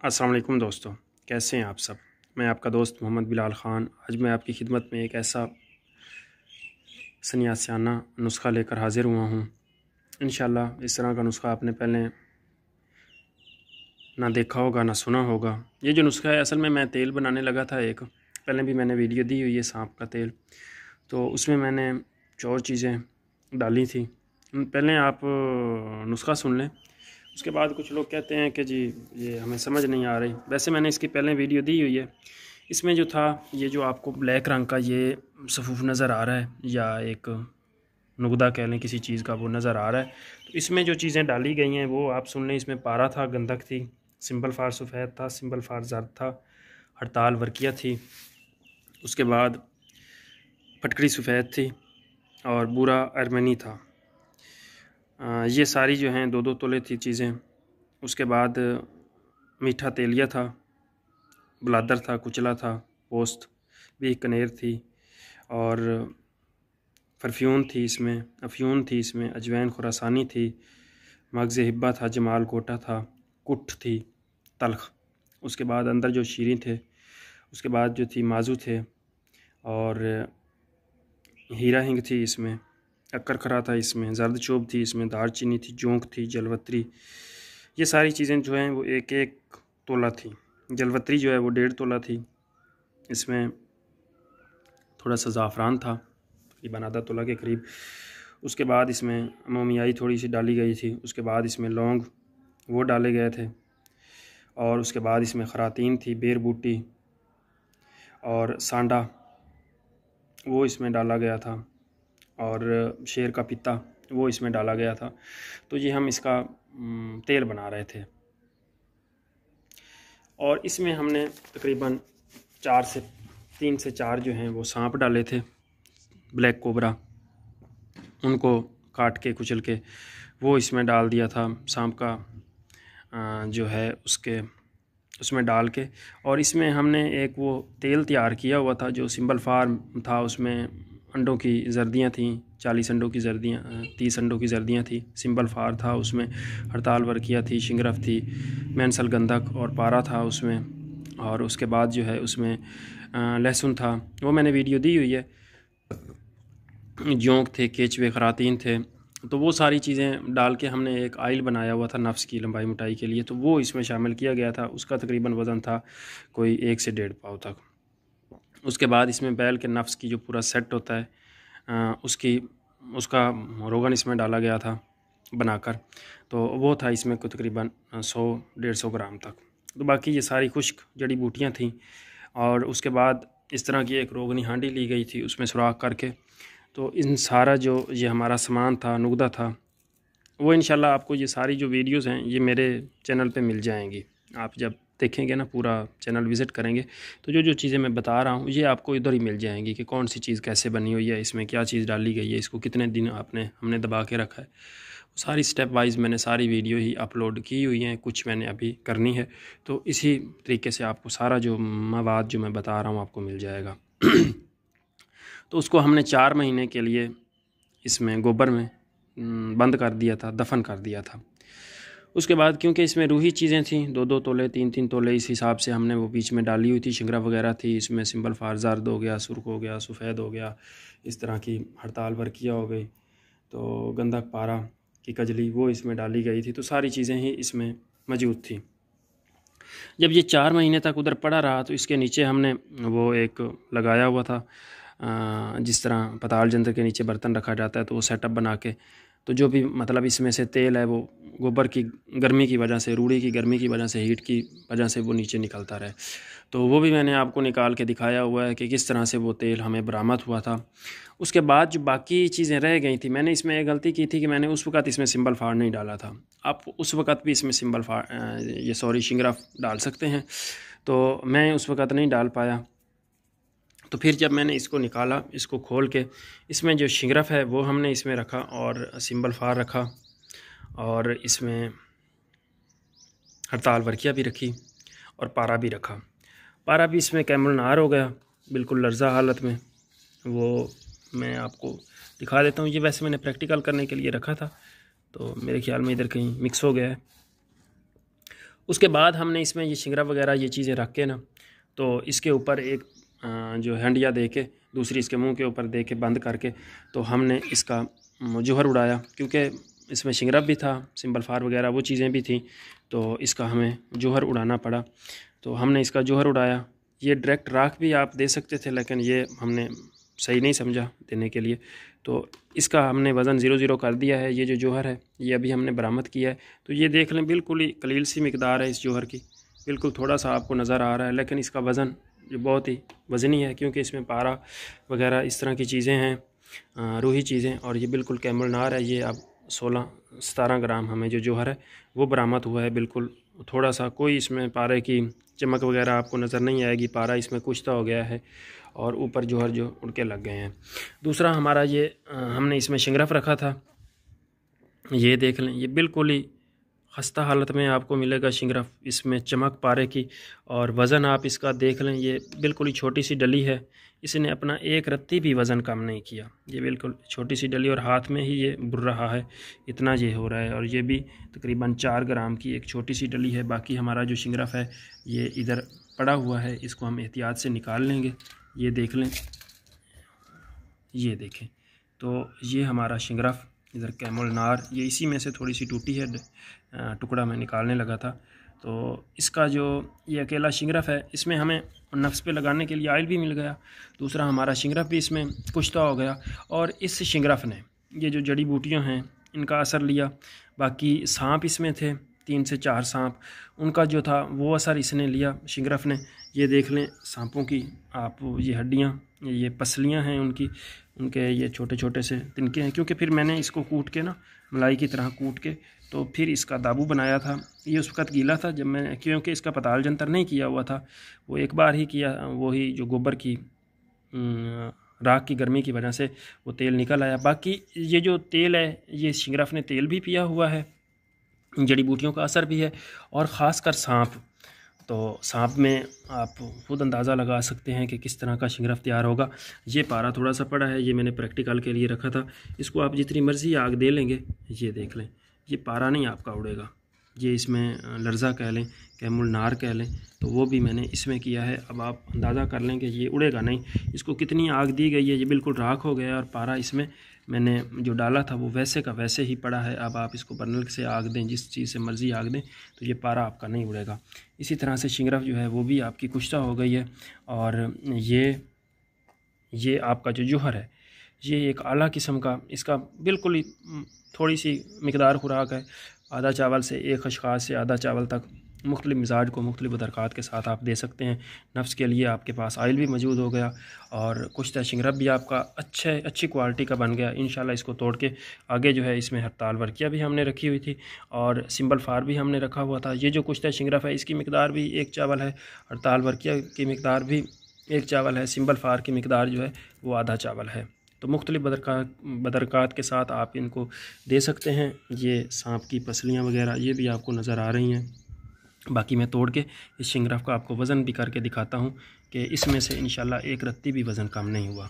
अस्सलाम वालेकुम दोस्तों, कैसे हैं आप सब। मैं आपका दोस्त मोहम्मद बिलाल ख़ान आज मैं आपकी खिदमत में एक ऐसा सन्यासियाना नुस्ख़ा लेकर हाज़िर हुआ हूँ। इंशाअल्लाह इस तरह का नुस्ख़ा आपने पहले ना देखा होगा ना सुना होगा। ये जो नुस्ख़ा है, असल में मैं तेल बनाने लगा था एक, पहले भी मैंने वीडियो दी हुई है सांप का तेल, तो उसमें मैंने और चीज़ें डाली थी। पहले आप नुस्ख़ा सुन लें, उसके बाद कुछ लोग कहते हैं कि जी ये हमें समझ नहीं आ रही। वैसे मैंने इसकी पहले वीडियो दी हुई है। इसमें जो था, ये जो आपको ब्लैक रंग का ये सफ़ूफ़ नज़र आ रहा है, या एक नुकदा कह लें किसी चीज़ का, वो नज़र आ रहा है। तो इसमें जो चीज़ें डाली गई हैं वो आप सुन लें। इसमें पारा था, गंधक थी, सिंबल फार सफ़ेद था, सिंबल फार जर्द था, हड़ताल वर्किया थी, उसके बाद फटकड़ी सफ़ेद थी और बुरा अर्मनी था। ये सारी जो हैं 2-2 तोले थी चीज़ें। उसके बाद मीठा तेलिया था, ब्लादर था, कुचला था, पोस्त भी कनेर थी, और परफ्यून थी इसमें, अफ्यून थी इसमें, अजवैन खुरासानी थी, मगज़ हिब्बा था, जमाल कोटा था, कुट थी, तलख। उसके बाद अंदर जो शीरी थे, उसके बाद जो थी माजू थे, और हीरा हिंग थी इसमें, अक्कर खरा था इसमें, जर्द चोब थी इसमें, दार चीनी थी, जोंक थी, जलवत्री। ये सारी चीज़ें जो हैं वो एक एक तोला थी। जलवत्री जो है वो 1.5 तोला थी। इसमें थोड़ा सा ज़ाफ़रान था, तकरीबन आधा तोला के करीब। उसके बाद इसमें मोमियाई थोड़ी सी डाली गई थी। उसके बाद इसमें लौंग वो डाले गए थे, और उसके बाद इसमें खरातीन थी, बेर बूटी और सांडा वो इसमें डाला गया था, और शेर का पित्ता वो इसमें डाला गया था। तो ये हम इसका तेल बना रहे थे, और इसमें हमने तकरीबन 3 से 4 जो हैं वो सांप डाले थे, ब्लैक कोबरा, उनको काट के कुचल के वो इसमें डाल दिया था। सांप का जो है उसमें डाल के, और इसमें हमने एक वो तेल तैयार किया हुआ था जो सिंबल फार्म था। उसमें अंडों की जर्दियाँ थीं, 40 अंडों की जर्दियाँ, 30 अंडों की जर्दियाँ थी। सिंबल फार था उसमें, हड़ताल वर्किया थी, शिंगरफ थी, मैंसल गंधक और पारा था उसमें। और उसके बाद जो है उसमें लहसुन था, वो मैंने वीडियो दी हुई है। जोंक थे, केचवे, खरातीन थे। तो वो सारी चीज़ें डाल के हमने एक आयल बनाया हुआ था नफ्स की लंबाई मोटाई के लिए, तो वो इसमें शामिल किया गया था। उसका तकरीबन वज़न था कोई 1 से 1.5 पाव तक। उसके बाद इसमें बैल के नफ्स की जो पूरा सेट होता है उसका रोगन इसमें डाला गया था बनाकर, तो वो था इसमें को तकरीबन 100-150 ग्राम तक। तो बाकी ये सारी खुश्क जड़ी बूटियाँ थीं। और उसके बाद इस तरह की एक रोगनी हांडी ली गई थी उसमें सुराख करके। तो इन सारा जो ये हमारा सामान था, नुकदा था, वो इंशाल्लाह आपको ये सारी जो वीडियोज़ हैं ये मेरे चैनल पे मिल जाएंगी। आप जब देखेंगे ना, पूरा चैनल विज़िट करेंगे, तो जो जो चीज़ें मैं बता रहा हूँ ये आपको इधर ही मिल जाएंगी कि कौन सी चीज़ कैसे बनी हुई है, इसमें क्या चीज़ डाली गई है, इसको कितने दिन हमने दबा के रखा है। सारी स्टेप वाइज़ मैंने सारी वीडियो ही अपलोड की हुई हैं, कुछ मैंने अभी करनी है। तो इसी तरीके से आपको सारा जो मवाद जो मैं बता रहा हूँ आपको मिल जाएगा। तो उसको हमने 4 महीने के लिए इसमें गोबर में बंद कर दिया था, दफन कर दिया था। उसके बाद क्योंकि इसमें रूही चीज़ें थीं, 2-2 तोले, 3-3 तोले, इस हिसाब से हमने वो बीच में डाली हुई थी। शिंगरा वगैरह थी इसमें, सिंबल फार जर्द हो गया, सुर्ख हो गया, सफ़ेद हो गया, इस तरह की हड़ताल वर्किया हो गई, तो गंधक पारा की कजली वो इसमें डाली गई थी। तो सारी चीज़ें ही इसमें मौजूद थी। जब ये 4 महीने तक उधर पड़ा रहा तो इसके नीचे हमने वो एक लगाया हुआ था, जिस तरह पताल जंतर के नीचे बर्तन रखा जाता है, तो वो सेटअप बना के, तो जो भी मतलब इसमें से तेल है वो गोबर की गर्मी की वजह से, रूढ़ी की गर्मी की वजह से, हीट की वजह से वो नीचे निकलता रहे। तो वो भी मैंने आपको निकाल के दिखाया हुआ है कि किस तरह से वो तेल हमें बरामद हुआ था। उसके बाद जो बाकी चीज़ें रह गई थी, मैंने इसमें एक गलती की थी कि मैंने उस वक़्त इसमें सिंबल फार नहीं डाला था। आप उस वक़्त भी इसमें सिंबल फार शिंगरा डाल सकते हैं, तो मैं उस वक़्त नहीं डाल पाया। तो फिर जब मैंने इसको निकाला, इसको खोल के, इसमें जो शिंगरफ है वो हमने इसमें रखा, और सिंबल फार रखा, और इसमें हड़ताल वर्किया भी रखी, और पारा भी रखा। पारा भी इसमें कैमल नार हो गया, बिल्कुल लर्जा हालत में। वो मैं आपको दिखा देता हूँ। ये वैसे मैंने प्रैक्टिकल करने के लिए रखा था, तो मेरे ख्याल में इधर कहीं मिक्स हो गया है। उसके बाद हमने इसमें ये शिंगरा वगैरह ये चीज़ें रख के ना, तो इसके ऊपर एक जो हंडिया दे के दूसरी इसके मुंह के ऊपर दे के बंद करके तो हमने इसका जौहर उड़ाया, क्योंकि इसमें शिंगरा भी था, सिंबल फार वगैरह वो चीज़ें भी थी, तो इसका हमें जौहर उड़ाना पड़ा। तो हमने इसका जौहर उड़ाया। ये डायरेक्ट राख भी आप दे सकते थे, लेकिन ये हमने सही नहीं समझा देने के लिए, तो इसका हमने वज़न 0-0 कर दिया है। ये जो जौहर है ये अभी हमने बरामद किया है। तो ये देख लें, बिल्कुल ही कलील सी मिकदार है इस जौहर की, बिल्कुल थोड़ा सा आपको नज़र आ रहा है, लेकिन इसका वज़न जो बहुत ही वज़नी है, क्योंकि इसमें पारा वगैरह इस तरह की चीज़ें हैं, रूही चीज़ें, और ये बिल्कुल कैमल नार है। ये अब 16-17 ग्राम हमें जो जौहर है वो बरामद हुआ है। बिल्कुल थोड़ा सा कोई इसमें पारे की चमक वगैरह आपको नज़र नहीं आएगी, पारा इसमें कुश्ता हो गया है और ऊपर जौहर जो उड़ के लग गए हैं। दूसरा हमारा ये हमने इसमें शिंगरफ रखा था, ये देख लें, ये बिल्कुल ही खस्ता हालत में आपको मिलेगा शिंगरफ, इसमें चमक पारे की, और वज़न आप इसका देख लें, ये बिल्कुल ही छोटी सी डली है, इसने अपना एक रत्ती भी वज़न कम नहीं किया। ये बिल्कुल छोटी सी डली और हाथ में ही ये बुर रहा है, इतना ये हो रहा है, और ये भी तकरीबन 4 ग्राम की एक छोटी सी डली है। बाकी हमारा जो शिंगरफ है ये इधर पड़ा हुआ है, इसको हम एहतियात से निकाल लेंगे। ये देख लें, ये देखें, तो ये हमारा शिंगरफ इधर कैमल नार, ये इसी में से थोड़ी सी टूटी है, टुकड़ा मैं निकालने लगा था। तो इसका जो ये अकेला शिंगरफ है, इसमें हमें नफ्स पे लगाने के लिए ऑयल भी मिल गया। दूसरा हमारा शिंगरफ भी इसमें कुश्ता हो गया, और इस शिंगरफ ने ये जो जड़ी बूटियां हैं इनका असर लिया। बाकी सांप इसमें थे 3 से 4 सांप, उनका जो था वो असर इसने लिया शिंगरफ ने। ये देख लें सांपों की आप, ये हड्डियाँ, ये पसलियाँ हैं उनके ये छोटे छोटे से तिनके हैं, क्योंकि फिर मैंने इसको कूट के ना मलाई की तरह कूट के तो फिर इसका दाबू बनाया था। ये उस वक्त गीला था जब मैं, क्योंकि इसका पताल जंतर नहीं किया हुआ था, वो एक बार ही किया, वही जो गोबर की राख की गर्मी की वजह से वो तेल निकल आया। बाकी ये जो तेल है, ये शिंगरफ ने तेल भी पिया हुआ है, जड़ी बूटियों का असर भी है, और ख़ास कर सांप, तो सांप में आप खुद अंदाज़ा लगा सकते हैं कि किस तरह का शिंगरफ तैयार होगा। ये पारा थोड़ा सा पड़ा है, ये मैंने प्रैक्टिकल के लिए रखा था, इसको आप जितनी मर्ज़ी आग दे लेंगे, ये देख लें, ये पारा नहीं आपका उड़ेगा। ये इसमें लर्जा कह लें, कैमुल नार कह लें, तो वो भी मैंने इसमें किया है। अब आप अंदाज़ा कर लें कि ये उड़ेगा नहीं, इसको कितनी आग दी गई है, ये बिल्कुल राख हो गया, और पारा इसमें मैंने जो डाला था वो वैसे का वैसे ही पड़ा है। अब आप इसको बर्नल से आग दें, जिस चीज़ से मर्ज़ी आग दें, तो ये पारा आपका नहीं उड़ेगा। इसी तरह से शिंगरफ जो है वो भी आपकी कुश्ता हो गई है, और ये आपका जो जौहर है ये एक आला किस्म का, इसका बिल्कुल ही थोड़ी सी मिकदार खुराक है, आधा चावल से एक अशखास से आधा चावल तक मुख्तलिफ़ मिजाज को मुख्तलिफ़ बरक़ात के साथ आप दे सकते हैं। नफ्स के लिए आपके पास ऑयल भी मौजूद हो गया, और कुश्ता शिंगरफ भी आपका अच्छी क्वालिटी का बन गया। इंशाल्लाह इसको तोड़ के आगे जो है इसमें हड़ताल वर्किया भी हमने रखी हुई थी, और सिंबल फार भी हमने रखा हुआ था। ये जो कुश्ता शिंगरफ है इसकी मिकदार भी 1 चावल है, हड़ताल वर्किया की मिकदार भी 1 चावल है, सिंबल फार की मिकदार जो है वो आधा चावल है। तो मुख्तलिफ़ बदरकात के साथ आप इनको दे सकते हैं। ये सांप की पसलियाँ वगैरह ये भी आपको नज़र आ रही हैं। बाकी मैं तोड़ के इस शिंगरफ का आपको वज़न भी करके दिखाता हूँ कि इसमें से इंशाल्लाह एक रत्ती भी वज़न कम नहीं हुआ।